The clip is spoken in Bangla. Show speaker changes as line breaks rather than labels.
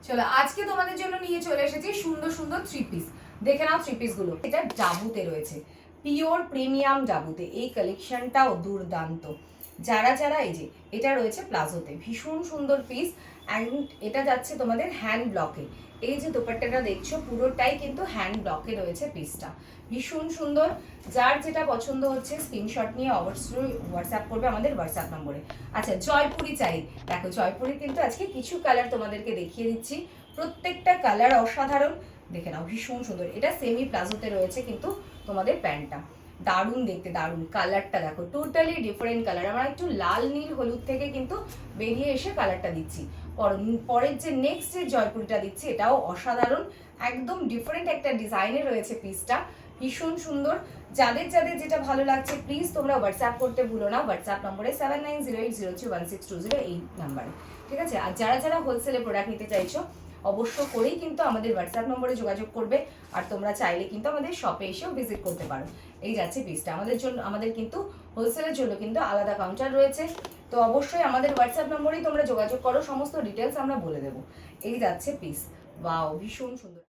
চলো আজকে তোমাদের জন্য নিয়ে চলে এসেছি সুন্দর সুন্দর থ্রি পিস। দেখে নাও থ্রি পিস গুলো। এটা ডাবুতে রয়েছে, পিওর প্রিমিয়াম ডাবুতে। এই কালেকশনটাও দুর্দান্ত। যারা যারা এই যে এটা রয়েছে প্লাজোতে, ভীষণ সুন্দর পিস। অ্যান্ড এটা যাচ্ছে তোমাদের হ্যান্ড ব্লকে। এই যে দোপাট্টাটা দেখছো পুরোটাই কিন্তু হ্যান্ড ব্লকে রয়েছে পিসটা, ভীষণ সুন্দর। যার যেটা পছন্দ হচ্ছে স্ক্রিনশট নিয়ে অবশ্যই হোয়াটসঅ্যাপ করবে আমাদের হোয়াটসঅ্যাপ নম্বরে। আচ্ছা, জয়পুরি চাই। দেখো জয়পুরি কিন্তু আজকে কিছু কালার তোমাদেরকে দেখিয়ে দিচ্ছি, প্রত্যেকটা কালার অসাধারণ। দেখে নাও, ভীষণ সুন্দর। এটা সেমি প্লাজোতে রয়েছে কিন্তু তোমাদের প্যান্টটা দারুণ দেখতে, দারুণ। কালারটা দেখো, টোটালি ডিফারেন্ট কালার। আমরা একটু লাল নীল হলুদ থেকে কিন্তু বেরিয়ে এসে কালারটা দিচ্ছি। পরের যে নেক্সট যে জয়পুরিটা দিচ্ছি এটাও অসাধারণ, একদম ডিফারেন্ট একটা ডিজাইনে রয়েছে পিসটা, ভীষণ সুন্দর। যাদের যাদের যেটা ভালো লাগছে প্লিজ তোমরা হোয়াটসঅ্যাপ করতে ভুলো না। হোয়াটসঅ্যাপ নম্বরে 7908031620 এই নাম্বারে, ঠিক আছে? আর যারা যারা হোলসেলে প্রোডাক্ট নিতে চাইছো অবশ্য করেই কিন্তু আমাদের হোয়াটসঅ্যাপ নম্বরে যোগাযোগ করবে। আর তোমরা চাইলে কিন্তু আমাদের শপে এসেও ভিজিট করতে পারো। এই যাচ্ছে পিসটা। আমাদের কিন্তু হোলসেলের জন্য কিন্তু আলাদা কাউন্টার রয়েছে, তো অবশ্যই আমাদের হোয়াটসঅ্যাপ নম্বরেই তোমরা যোগাযোগ করো, সমস্ত ডিটেলস আমরা বলে দেবো। এই যাচ্ছে পিস, ওয়াও ভীষণ সুন্দর।